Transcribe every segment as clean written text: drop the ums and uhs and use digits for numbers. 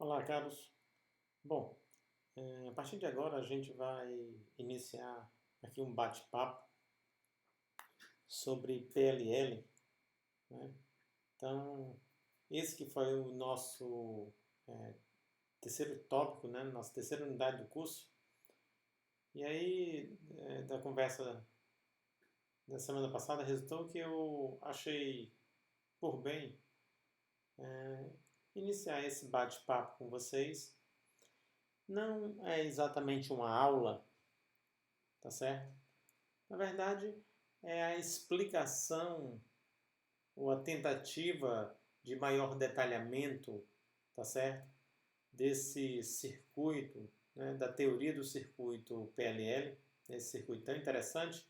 Olá, Carlos. Bom, a partir de agora a gente vai iniciar aqui um bate-papo sobre PLL, né? Então, esse que foi o nosso é, terceiro tópico, né? Nossa terceira unidade do curso. E aí, da conversa da semana passada, resultou que eu achei por bem iniciar esse bate-papo com vocês. Não é exatamente uma aula, tá certo? Na verdade, é a explicação ou a tentativa de maior detalhamento, tá certo? Desse circuito, né, da teoria do circuito PLL, esse circuito tão interessante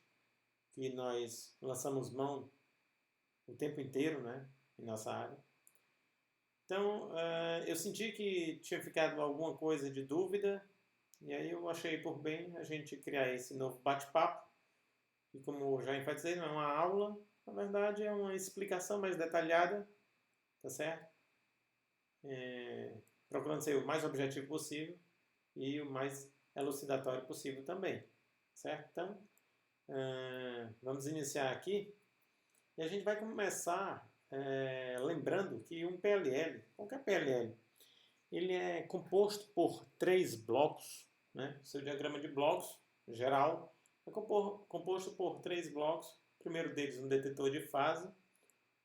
que nós lançamos mão o tempo inteiro, né, em nossa área. Então, eu senti que tinha ficado alguma coisa de dúvida e aí eu achei por bem a gente criar esse novo bate-papo. E como já enfatizei, não é uma aula, na verdade é uma explicação mais detalhada, tá certo? Procurando ser o mais objetivo possível e o mais elucidatório possível também, certo? Então, vamos iniciar aqui e a gente vai começar lembrando que um PLL, qualquer PLL, ele é composto por três blocos, né? Seu diagrama de blocos geral é composto por três blocos. O primeiro deles um detetor de fase,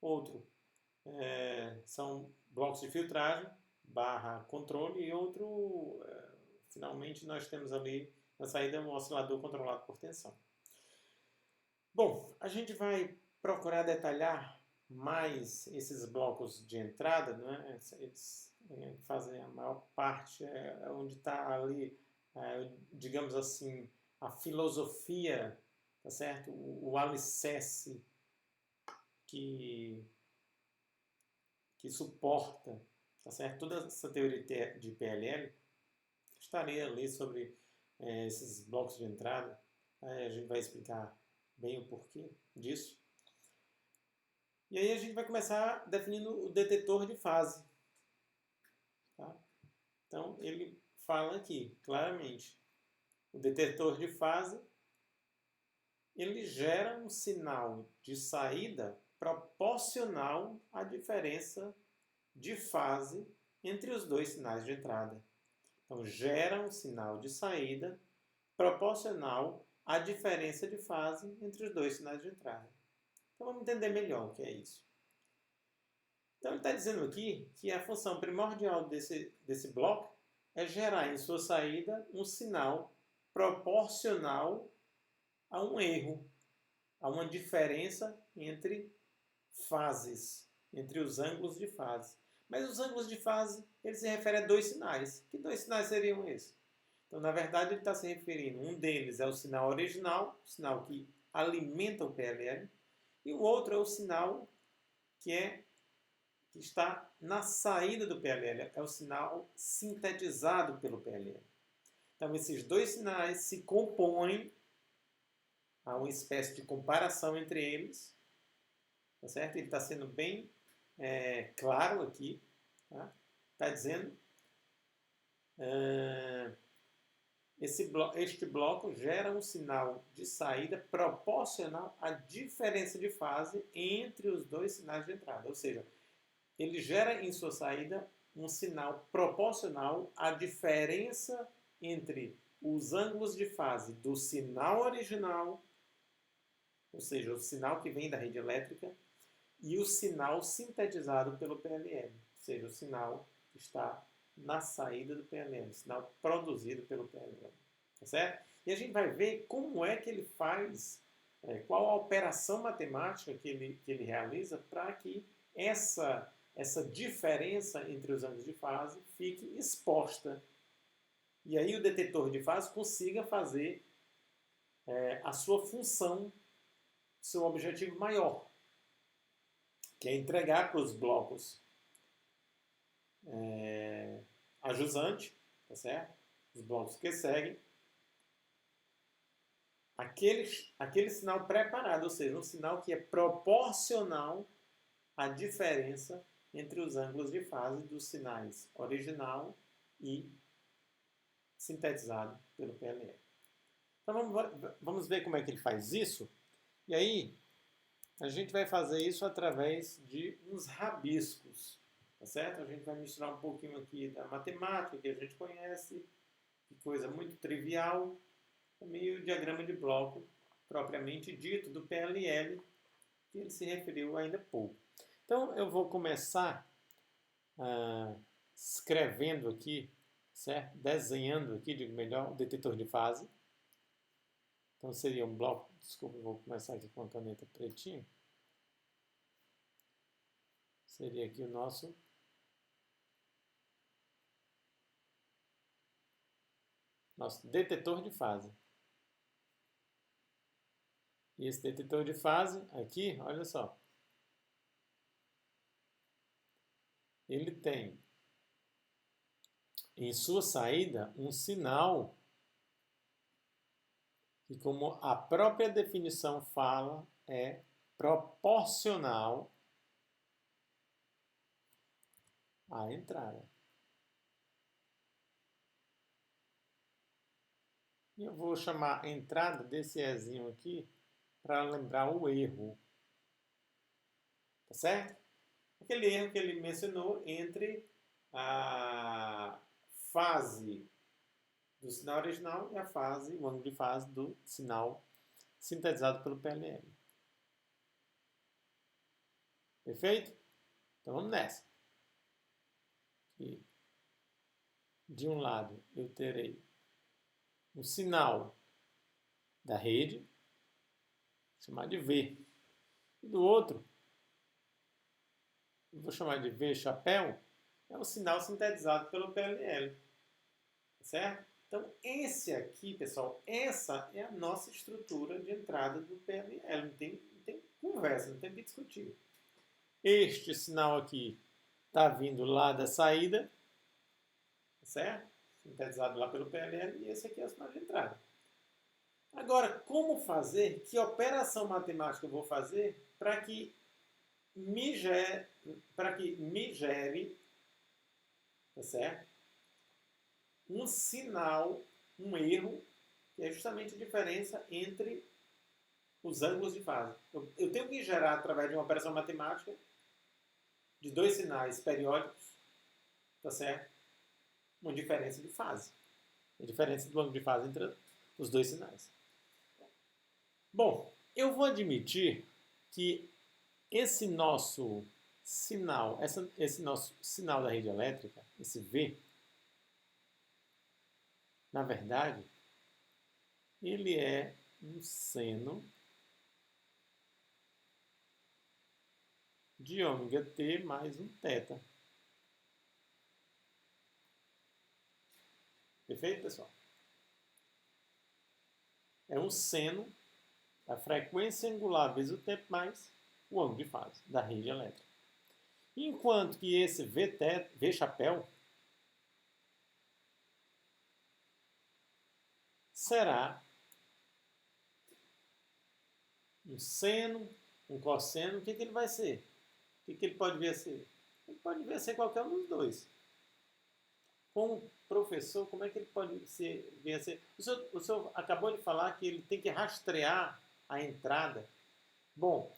outro são blocos de filtragem barra controle e outro, finalmente, nós temos ali na saída um oscilador controlado por tensão. Bom, a gente vai procurar detalhar mais esses blocos de entrada, né? Eles fazem a maior parte, onde está ali, digamos assim, a filosofia, tá certo? O alicerce que suporta, tá certo? Toda essa teoria de PLL estaria ali sobre esses blocos de entrada. A gente vai explicar bem o porquê disso. E aí a gente vai começar definindo o detetor de fase. Tá? Então ele fala aqui claramente, o detetor de fase ele gera um sinal de saída proporcional à diferença de fase entre os dois sinais de entrada. Então, gera um sinal de saída proporcional à diferença de fase entre os dois sinais de entrada. Então, vamos entender melhor o que é isso. Então, ele está dizendo aqui que a função primordial desse bloco é gerar em sua saída um sinal proporcional a um erro, a uma diferença entre fases, entre os ângulos de fase. Mas os ângulos de fase, ele se refere a dois sinais. Que dois sinais seriam esses? Então, na verdade, ele está se referindo, um deles é o sinal original, o sinal que alimenta o PLL, e o outro é o sinal que está na saída do PLL, é o sinal sintetizado pelo PLL. Então, esses dois sinais se compõem, há uma espécie de comparação entre eles, tá certo? Ele está sendo bem claro aqui, tá? Está dizendo este bloco gera um sinal de saída proporcional à diferença de fase entre os dois sinais de entrada. Ou seja, ele gera em sua saída um sinal proporcional à diferença entre os ângulos de fase do sinal original, ou seja, o sinal que vem da rede elétrica, e o sinal sintetizado pelo PLL, ou seja, o sinal que está na saída do PLL, o sinal produzido pelo PLL. Tá certo? E a gente vai ver como é que ele faz, qual a operação matemática que ele realiza para que essa diferença entre os ângulos de fase fique exposta. E aí o detetor de fase consiga fazer a sua função, seu objetivo maior, que é entregar para os blocos a jusante, tá certo? Os blocos que seguem, aquele sinal preparado, ou seja, um sinal que é proporcional à diferença entre os ângulos de fase dos sinais original e sintetizado pelo PLL. Então vamos ver como é que ele faz isso. E aí a gente vai fazer isso através de uns rabiscos, tá certo? A gente vai misturar um pouquinho aqui da matemática que a gente conhece, que coisa muito trivial, meio diagrama de bloco propriamente dito do PLL, que ele se referiu ainda há pouco. Então eu vou começar escrevendo aqui, certo? Desenhando aqui, digo melhor, o detetor de fase. Então seria um bloco, desculpa, eu vou começar aqui com a caneta pretinha. Seria aqui o nosso detetor de fase. E esse detetor de fase aqui, olha só, ele tem em sua saída um sinal que, como a própria definição fala, é proporcional à entrada. E eu vou chamar a entrada desse Ezinho aqui para lembrar o erro. Tá certo? Aquele erro que ele mencionou entre a fase do sinal original e a fase, o ângulo de fase do sinal sintetizado pelo PLL. Perfeito? Então vamos nessa. E de um lado eu terei um sinal da rede, vou chamar de V. E do outro, eu vou chamar de V chapéu, é o sinal sintetizado pelo PLL. Certo? Então, esse aqui, pessoal, essa é a nossa estrutura de entrada do PLL. Não tem conversa, não tem o que discutir. Este sinal aqui está vindo lá da saída, certo? Sintetizado lá pelo PLL, e esse aqui é o sinal de entrada. Agora, como fazer? Que operação matemática eu vou fazer para que me gere, tá certo? Um sinal, um erro, que é justamente a diferença entre os ângulos de fase. Eu tenho que gerar, através de uma operação matemática, de dois sinais periódicos, tá certo? Uma diferença de fase. A diferença do ângulo de fase entre os dois sinais. Bom, eu vou admitir que esse nosso sinal, esse nosso sinal da rede elétrica, esse V, na verdade, ele é um seno de ômega t mais um θ. Perfeito, pessoal? É um seno da frequência angular vezes o tempo mais o ângulo de fase da rede elétrica. Enquanto que esse V chapéu será um seno, um cosseno. O que ele vai ser? O que ele pode vir a ser? Ele pode vir a ser qualquer um dos dois. Como professor, como é que ele pode vir a ser? O senhor acabou de falar que ele tem que rastrear a entrada. Bom,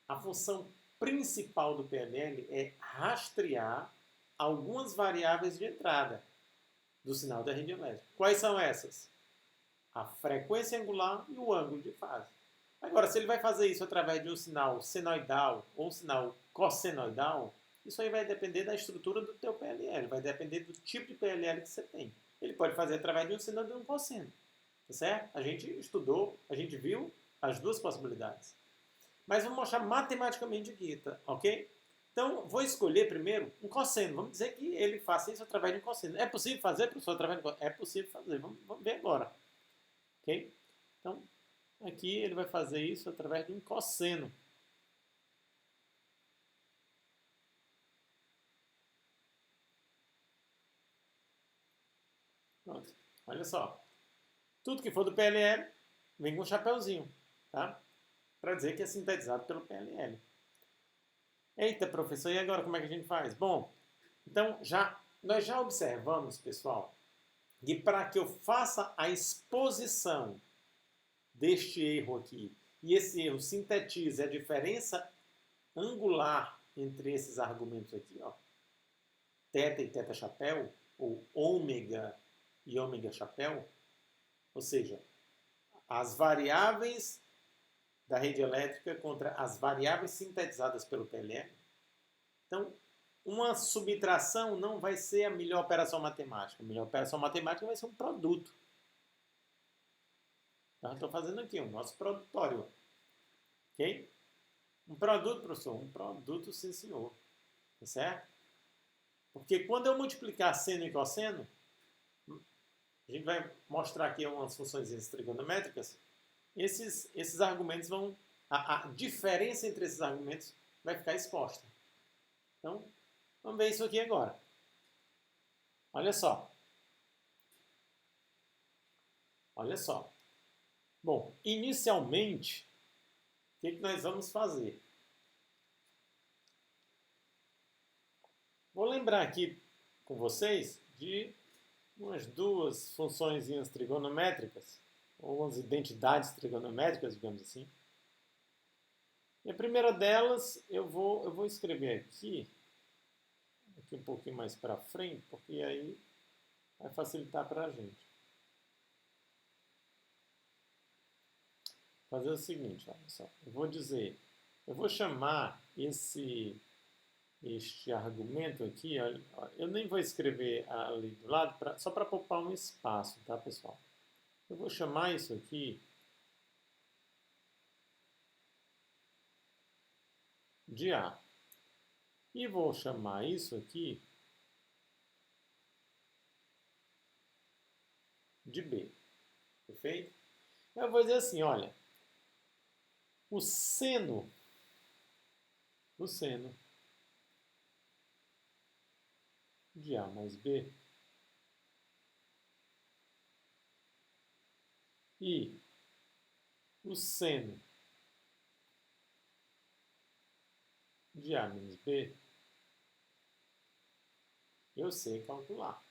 a função principal do PLL é rastrear algumas variáveis de entrada do sinal da rede elétrica. Quais são essas? A frequência angular e o ângulo de fase. Agora, se ele vai fazer isso através de um sinal senoidal ou um sinal cossenoidal, isso aí vai depender da estrutura do teu PLL, vai depender do tipo de PLL que você tem. Ele pode fazer através de um seno ou de um cosseno, tá certo? A gente estudou, a gente viu as duas possibilidades. Mas vamos mostrar matematicamente aqui, tá? Ok? Então, vou escolher primeiro um cosseno. Vamos dizer que ele faça isso através de um cosseno. É possível fazer, professor, através de um cosseno? É possível fazer. Vamos ver agora. Ok? Então, aqui ele vai fazer isso através de um cosseno. Pronto. Olha só. Tudo que for do PLL vem com um chapéuzinho, tá? Para dizer que é sintetizado pelo PLL. Eita, professor, e agora como é que a gente faz? Bom, então nós já observamos, pessoal, que para que eu faça a exposição deste erro aqui, e esse erro sintetize a diferença angular entre esses argumentos aqui, ó, θ e θ chapéu, ou ômega e ômega chapéu, ou seja, as variáveis da rede elétrica contra as variáveis sintetizadas pelo PLL. Então, uma subtração não vai ser a melhor operação matemática. A melhor operação matemática vai ser um produto. Então, estou fazendo aqui o nosso produtório. Ok? Um produto, professor? Um produto, sim, senhor. Tá certo? Porque quando eu multiplicar seno e cosseno, a gente vai mostrar aqui umas funções trigonométricas, esses argumentos vão... A diferença entre esses argumentos vai ficar exposta. Então, vamos ver isso aqui agora. Olha só. Olha só. Bom, inicialmente, o que nós vamos fazer? Vou lembrar aqui com vocês de umas duas funções trigonométricas, ou umas identidades trigonométricas, digamos assim. E a primeira delas, eu vou escrever aqui um pouquinho mais para frente, porque aí vai facilitar para a gente. Fazer o seguinte, olha só, eu vou chamar este argumento aqui, eu nem vou escrever ali do lado, só para poupar um espaço, tá, pessoal? Eu vou chamar isso aqui de A. E vou chamar isso aqui de B. Perfeito? Eu vou dizer assim, olha, o seno de A mais B e o seno de A menos B, eu sei calcular.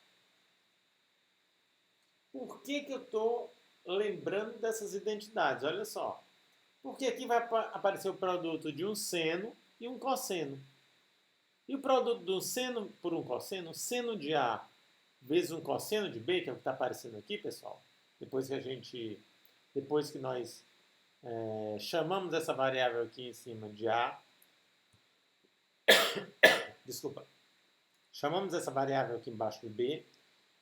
Por que eu estou lembrando dessas identidades? Olha só. Porque aqui vai aparecer o produto de um seno e um cosseno. E o produto do seno por um cosseno, seno de A vezes um cosseno de B, que é o que está aparecendo aqui, pessoal. Depois que nós chamamos essa variável aqui em cima de A, desculpa, chamamos essa variável aqui embaixo de B,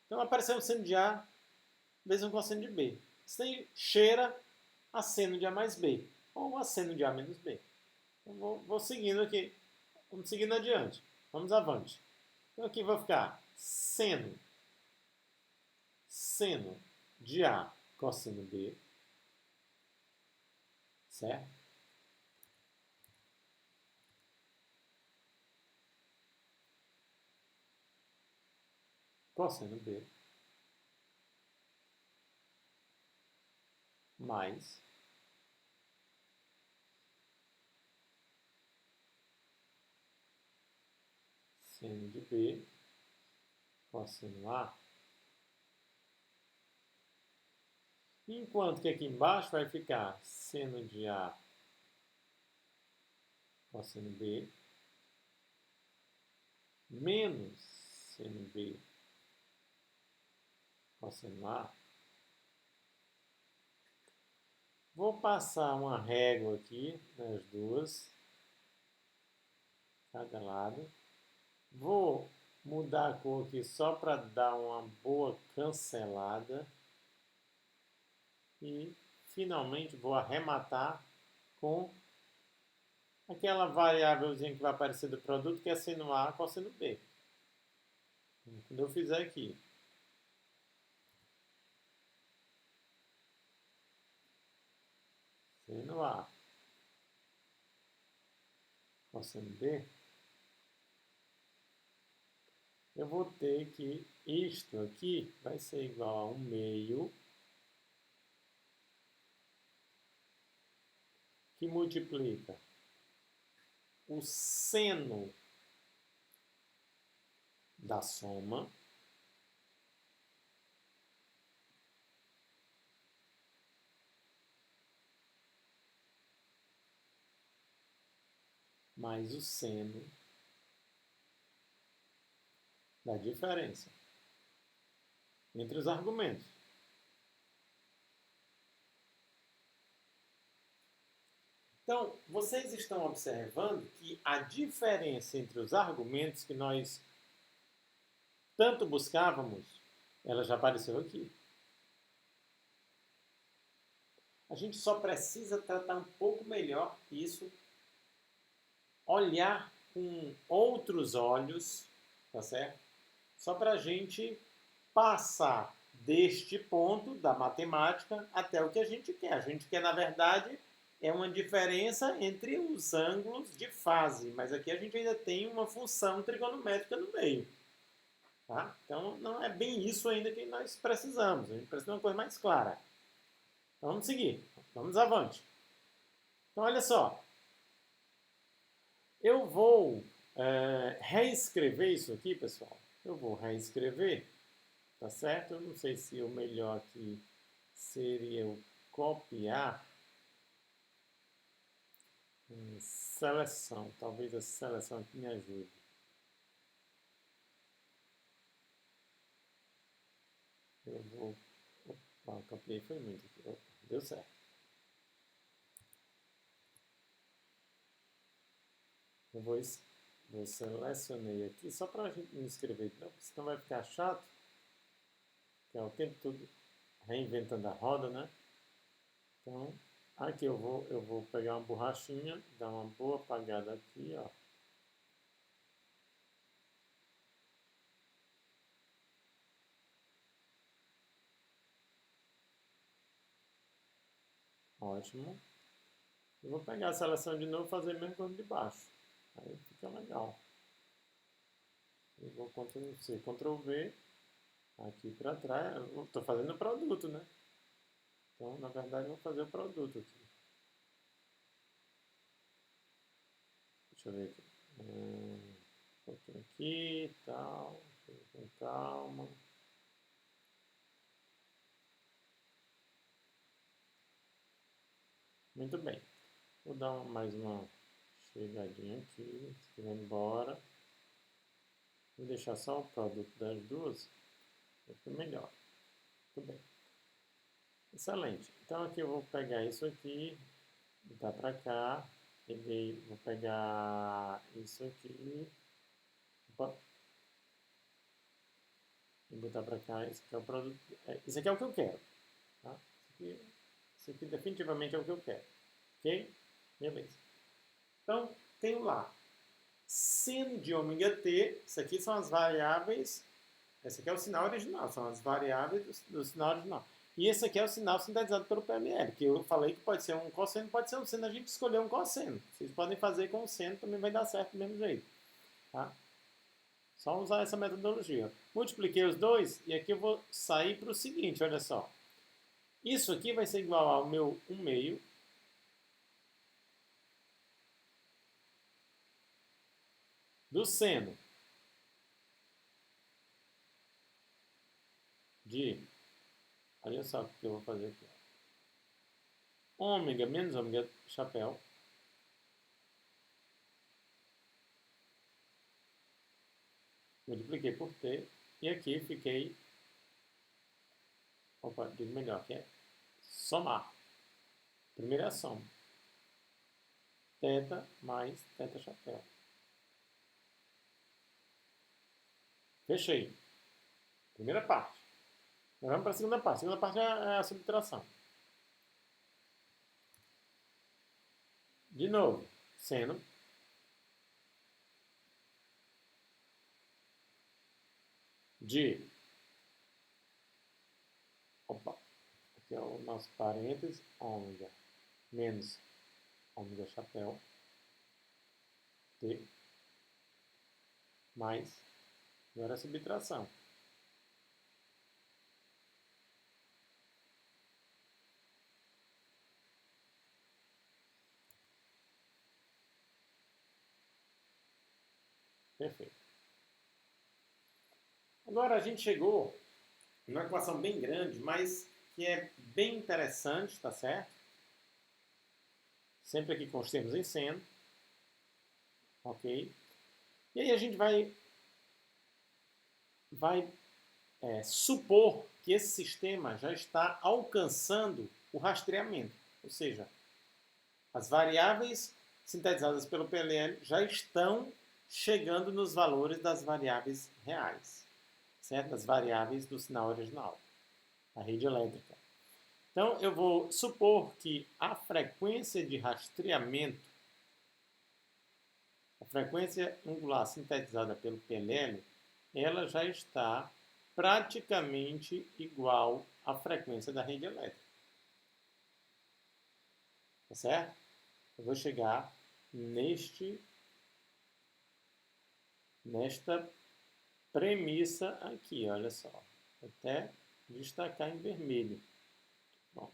então apareceu um seno de A vezes um cosseno de B. Isso aí cheira a seno de A mais B, ou a seno de A menos B. Então, vou seguindo aqui, vamos seguindo adiante, vamos avante. Então aqui vai ficar seno de A cosseno B, certo? Cosseno B mais seno de B cosseno A. Enquanto que aqui embaixo vai ficar seno de A cosseno B menos seno B cosseno A. Vou passar uma régua aqui nas duas, cada lado. Vou mudar a cor aqui só para dar uma boa cancelada. E, finalmente, vou arrematar com aquela variávelzinha que vai aparecer do produto, que é seno A cosseno B. Quando eu fizer aqui, seno A cosseno B, eu vou ter que isto aqui vai ser igual a 1 meio que multiplica o seno da soma mais o seno da diferença entre os argumentos. Então, vocês estão observando que a diferença entre os argumentos que nós tanto buscávamos, ela já apareceu aqui. A gente só precisa tratar um pouco melhor isso, olhar com outros olhos, tá certo? Só para a gente passar deste ponto da matemática até o que a gente quer. A gente quer, na verdade, é uma diferença entre os ângulos de fase, mas aqui a gente ainda tem uma função trigonométrica no meio. Tá? Então, não é bem isso ainda que nós precisamos. A gente precisa de uma coisa mais clara. Então, vamos seguir. Vamos avante. Então, olha só. Eu vou reescrever isso aqui, pessoal. Eu vou reescrever, tá certo? Eu não sei se o melhor aqui seria eu copiar seleção. Talvez a seleção aqui me ajude. Eu vou... Opa, copiei foi muito aqui. Opa, deu certo. Eu vou selecionei aqui só para a gente não escrever, não, porque senão vai ficar chato. Que é o tempo todo reinventando a roda, né? Então, aqui eu vou pegar uma borrachinha, dar uma boa apagada aqui, ó. Ótimo. Eu vou pegar a seleção de novo e fazer a mesma coisa de baixo. Aí fica legal. Eu vou Ctrl C, Ctrl V. Aqui para trás. Estou fazendo o produto, né? Então, na verdade, eu vou fazer o produto aqui. Deixa eu ver aqui. Um pouquinho aqui e tal. Com calma. Muito bem. Vou dar mais uma chegadinha aqui. Vai embora. Vou deixar só o produto das duas. Vai ficar melhor. Muito bem. Excelente. Então aqui eu vou pegar isso aqui. Botar para cá. Vou pegar isso aqui. Opa. E botar para cá. Esse aqui é o produto. Isso aqui é o que eu quero. Tá? Isso aqui definitivamente é o que eu quero. Ok? Beleza. Então, tenho lá seno de ômega t. Isso aqui são as variáveis. Esse aqui é o sinal original. São as variáveis do sinal original. E esse aqui é o sinal sintetizado pelo PML, que eu falei que pode ser um cosseno, pode ser um seno, a gente escolheu um cosseno. Vocês podem fazer com o seno, também vai dar certo do mesmo jeito. Tá? Só usar essa metodologia. Multipliquei os dois e aqui eu vou sair para o seguinte, olha só. Isso aqui vai ser igual ao meu 1/2 do seno de, olha só o que eu vou fazer aqui. Ômega menos ômega chapéu multipliquei por t, e aqui fiquei, opa, digo melhor, que é somar. Primeira soma. Teta mais teta chapéu. Fechei. Primeira parte. Agora vamos para a segunda parte. A segunda parte é a subtração. De novo, seno de, opa, aqui é o nosso parênteses, ômega menos ômega chapéu, t, mais, agora a subtração. Agora a gente chegou numa equação bem grande, mas que é bem interessante, tá certo? Sempre aqui com os termos em seno, ok? E aí a gente vai supor que esse sistema já está alcançando o rastreamento, ou seja, as variáveis sintetizadas pelo PLL já estão chegando nos valores das variáveis reais, certo? Das variáveis do sinal original, da rede elétrica. Então, eu vou supor que a frequência de rastreamento, a frequência angular sintetizada pelo PLL, ela já está praticamente igual à frequência da rede elétrica. Tá certo? Eu vou chegar nesta premissa aqui, olha só. Vou até destacar em vermelho. Pronto.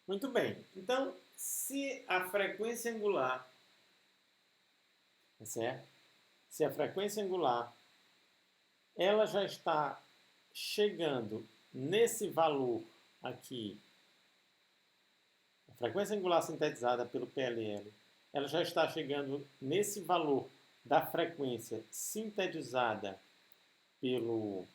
Muito bem. Então, se a frequência angular, tá certo? Se a frequência angular ela já está chegando nesse valor aqui, a frequência angular sintetizada pelo PLL, ela já está chegando nesse valor da frequência sintetizada pelo...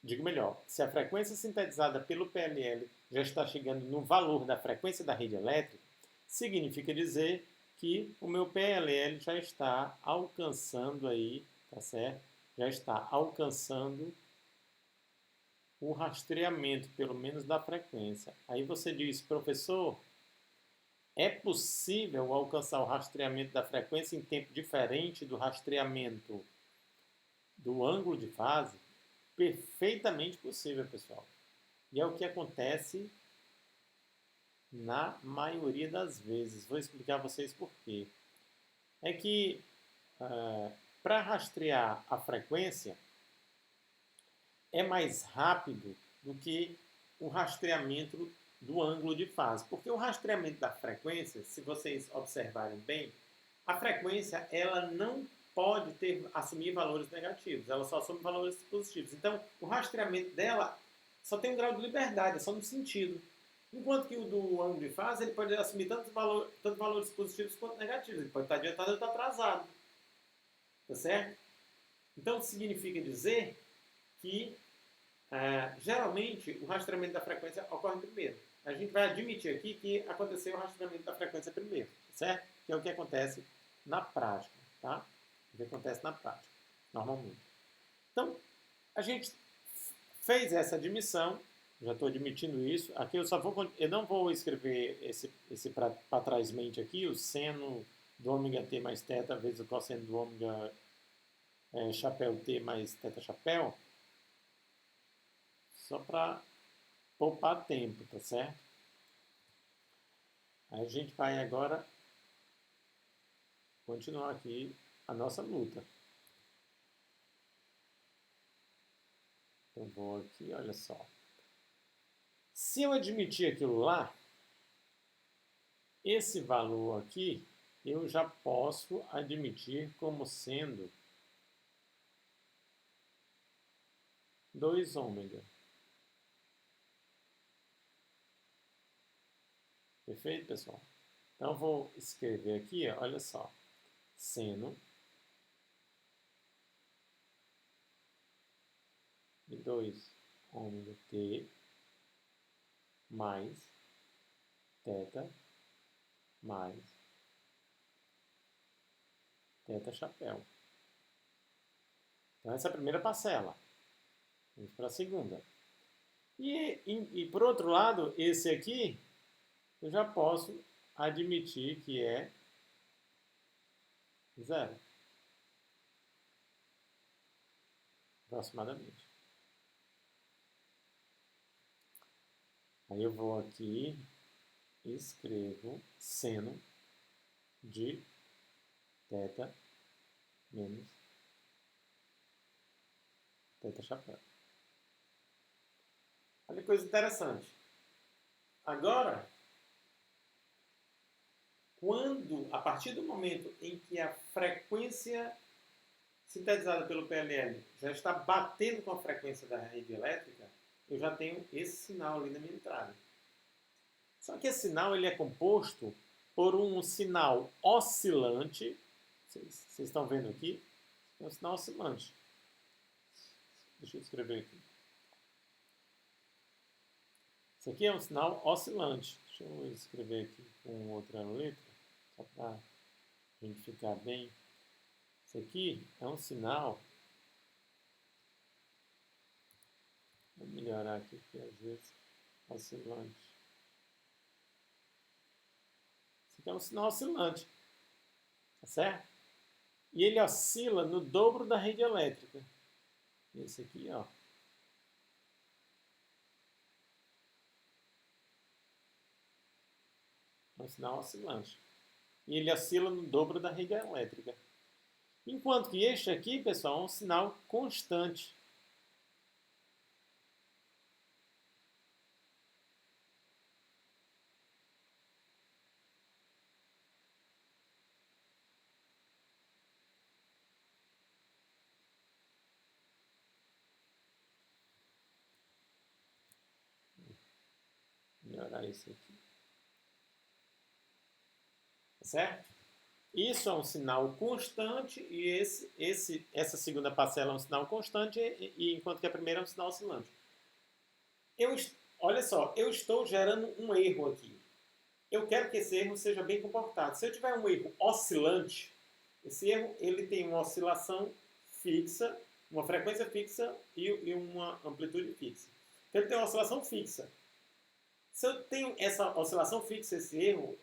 digo melhor, se a frequência sintetizada pelo PLL já está chegando no valor da frequência da rede elétrica, significa dizer que o meu PLL já está alcançando aí, tá certo? Já está alcançando o rastreamento, pelo menos da frequência. Aí você diz, professor, é possível alcançar o rastreamento da frequência em tempo diferente do rastreamento do ângulo de fase? Perfeitamente possível, pessoal. E é o que acontece na maioria das vezes. Vou explicar a vocês por quê. É que para rastrear a frequência é mais rápido do que o rastreamento do ângulo de fase. Porque o rastreamento da frequência, se vocês observarem bem, a frequência ela não pode assumir valores negativos, ela só assume valores positivos. Então, o rastreamento dela só tem um grau de liberdade, é só no sentido. Enquanto que o do ângulo de fase, ele pode assumir tanto valores positivos quanto negativos. Ele pode estar adiantado ou estar atrasado. Tá certo? Então, significa dizer que, geralmente, o rastreamento da frequência ocorre primeiro. A gente vai admitir aqui que aconteceu o rastreamento da frequência primeiro, certo? Que é o que acontece na prática, tá? O que acontece na prática, normalmente. Então, a gente fez essa admissão, já estou admitindo isso. Aqui eu não vou escrever esse para trás mente aqui, o seno do ômega t mais θ vezes o cosseno do ômega chapéu t mais θ chapéu, só para poupar tempo, tá certo? Aí a gente vai agora continuar aqui a nossa luta. Então vou aqui, olha só. Se eu admitir aquilo lá, esse valor aqui, eu já posso admitir como sendo 2 ômega. Perfeito, pessoal? Então, eu vou escrever aqui, olha só, seno de 2 ômega t mais θ mais θ chapéu. Então, essa é a primeira parcela. Vamos para a segunda. E por outro lado, esse aqui, eu já posso admitir que é 0. Aproximadamente. Aí eu vou aqui e escrevo seno de θ menos θ chapéu. Olha que coisa interessante. Agora, a partir do momento em que a frequência sintetizada pelo PLL já está batendo com a frequência da rede elétrica, eu já tenho esse sinal ali na minha entrada. Só que esse sinal ele é composto por um sinal oscilante. Vocês estão vendo aqui? É um sinal oscilante. Deixa eu escrever aqui. Isso aqui é um sinal oscilante. Deixa eu escrever aqui com outra letra, só para a gente ficar bem. Isso aqui é um sinal. Vou melhorar aqui, porque às vezes oscilante. Isso aqui é um sinal oscilante. Tá certo? E ele oscila no dobro da rede elétrica. Esse aqui, ó. É um sinal oscilante. E ele oscila no dobro da rede elétrica. Enquanto que este aqui, pessoal, é um sinal constante. Vou melhorar isso aqui. Tá certo? Isso é um sinal constante e essa segunda parcela é um sinal constante, enquanto que a primeira é um sinal oscilante. Olha só, eu estou gerando um erro aqui. Eu quero que esse erro seja bem comportado. Se eu tiver um erro oscilante, esse erro ele tem uma oscilação fixa, uma frequência fixa e uma amplitude fixa. Então ele tem uma oscilação fixa. Se eu tenho essa oscilação fixa, esse erro,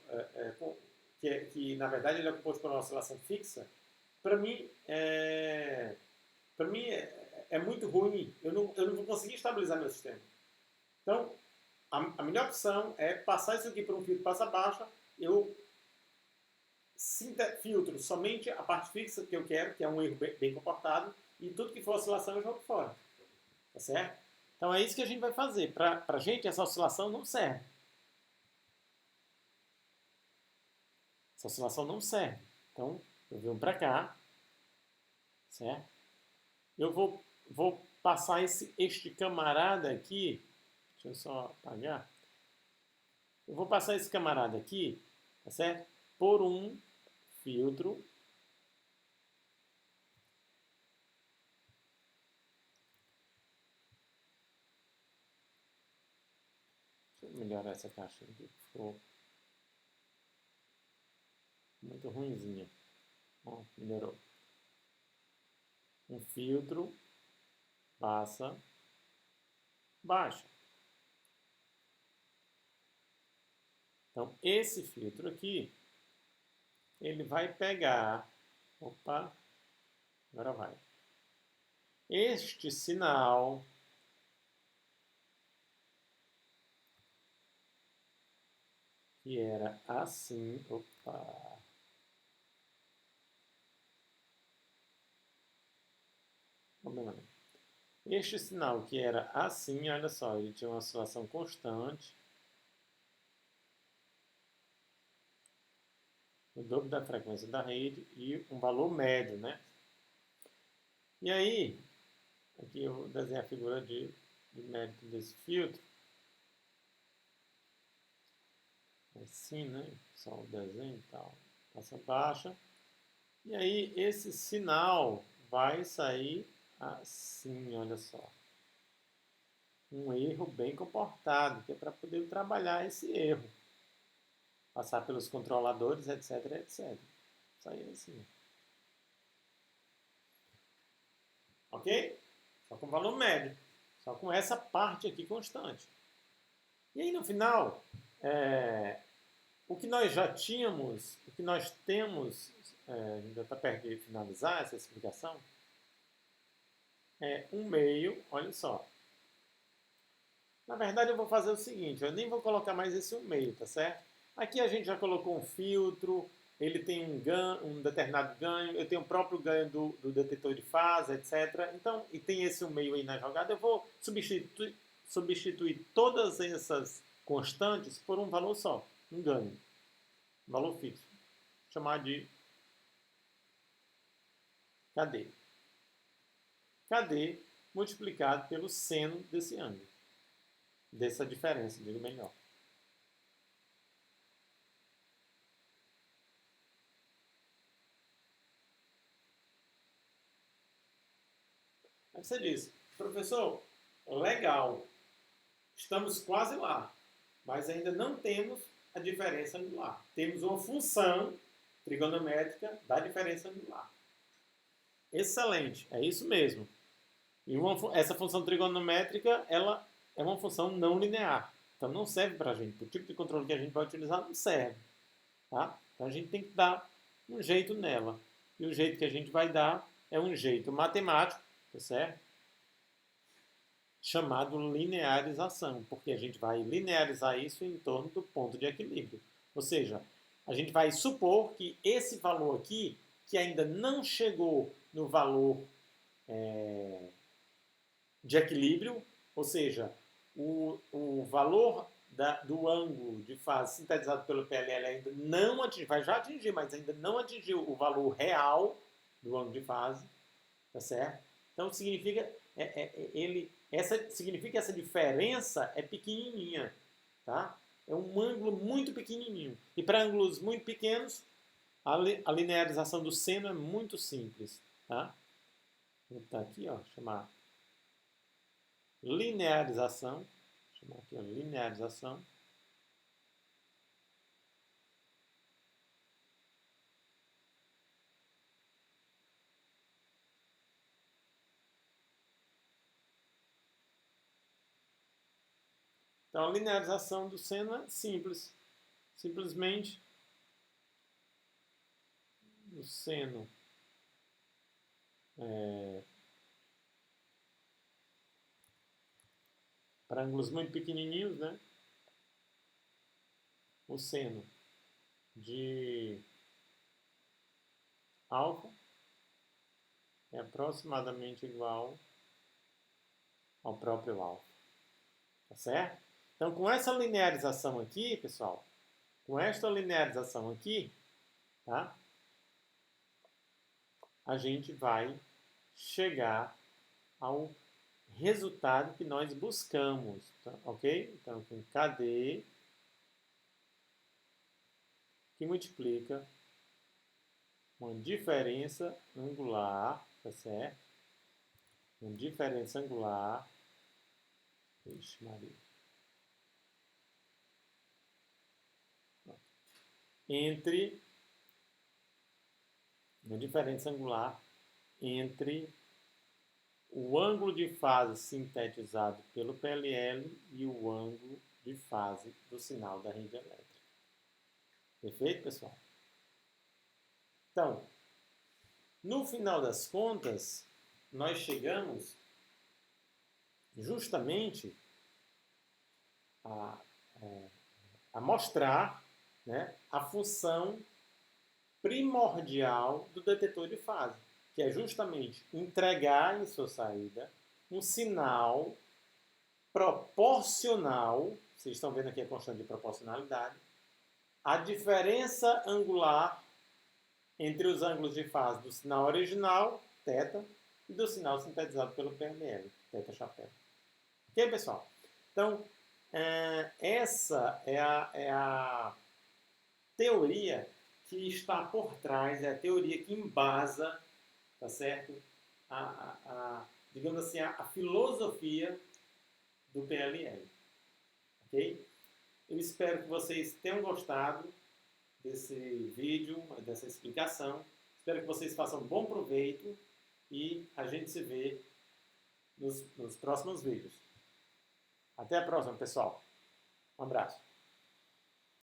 que na verdade ele é composto por uma oscilação fixa, para mim é muito ruim. Eu não vou conseguir estabilizar meu sistema. Então, a melhor opção é passar isso aqui por um filtro passa baixa. Eu filtro somente a parte fixa que eu quero, que é um erro bem comportado, e tudo que for oscilação eu jogo fora. Tá certo? Então é isso que a gente vai fazer. Para a gente, essa oscilação não serve. Essa oscilação não serve. Então, eu venho para cá, certo? Eu vou passar este camarada aqui. Deixa eu só apagar. Eu vou passar esse camarada aqui, tá certo? Por um filtro. Deixa eu melhorar essa caixa aqui, ficou muito ruinzinha. Ó, melhorou. Um filtro, passa, baixa. Então, esse filtro aqui, ele vai pegar, opa, agora vai. Este sinal que era assim, opa. Este sinal que era assim, olha só, ele tinha uma oscilação constante, o dobro da frequência da rede e um valor médio, né? E aí, aqui eu vou desenhar a figura de mérito desse filtro. Assim, né? Só o desenho e tal. Passa baixa. E aí, esse sinal vai sair assim, olha só. Um erro bem comportado, que é para poder trabalhar esse erro. Passar pelos controladores, etc, etc. Sair assim. Ok? Só com valor médio. Só com essa parte aqui constante. E aí no final, o que nós já tínhamos, o que nós temos, ainda está perto de finalizar essa explicação, é um meio, olha só. Na verdade eu vou fazer o seguinte, eu nem vou colocar mais esse 1/2, tá certo? Aqui a gente já colocou um filtro, ele tem um determinado ganho, eu tenho o próprio ganho do detetor de fase, etc. Então, e tem esse 1/2 aí na jogada, eu vou substituir todas essas constantes por um valor só, um ganho, um valor fixo. Vou chamar de KD. KD multiplicado pelo seno desse ângulo. Dessa diferença, digo melhor. Aí você diz, professor, legal, estamos quase lá, mas ainda não temos a diferença angular. Temos uma função trigonométrica da diferença angular. Excelente, é isso mesmo. E essa função trigonométrica, ela é uma função não linear. Então não serve para a gente. O tipo de controle que a gente vai utilizar não serve. Tá? Então a gente tem que dar um jeito nela. E o jeito que a gente vai dar é um jeito matemático, tá certo? Chamado linearização, porque a gente vai linearizar isso em torno do ponto de equilíbrio. Ou seja, a gente vai supor que esse valor aqui, que ainda não chegou no valor de equilíbrio, ou seja, o valor do ângulo de fase sintetizado pelo PLL ainda não atingiu, vai já atingir, mas ainda não atingiu o valor real do ângulo de fase, tá certo? Então significa significa que essa diferença é pequenininha, tá? É um ângulo muito pequenininho. E para ângulos muito pequenos, a linearização do seno é muito simples, tá? Vou botar aqui, ó, chamar linearização. Vou chamar aqui, ó, linearização. Então, a linearização do seno é simples. Simplesmente, o seno para ângulos muito pequenininhos, né? O seno de alfa é aproximadamente igual ao próprio alfa. Tá certo? Então, com essa linearização aqui, pessoal, com esta linearização aqui, tá? A gente vai chegar ao resultado que nós buscamos, tá? Ok? Então, com KD que multiplica uma diferença angular, tá certo? Uma diferença angular, Ixi, Maria. Entre uma diferença angular entre o ângulo de fase sintetizado pelo PLL e o ângulo de fase do sinal da rede elétrica. Perfeito, pessoal? Então, no final das contas, nós chegamos justamente a mostrar, né, a função primordial do detetor de fase, que é justamente entregar em sua saída um sinal proporcional, vocês estão vendo aqui a constante de proporcionalidade, a diferença angular entre os ângulos de fase do sinal original, θ, e do sinal sintetizado pelo PLL, θ chapéu. Ok, pessoal? Então, essa é a teoria que está por trás, é a teoria que embasa, tá certo? Digamos assim, a filosofia do PLL. Ok? Eu espero que vocês tenham gostado desse vídeo, dessa explicação. Espero que vocês façam bom proveito e a gente se vê nos próximos vídeos. Até a próxima, pessoal. Um abraço.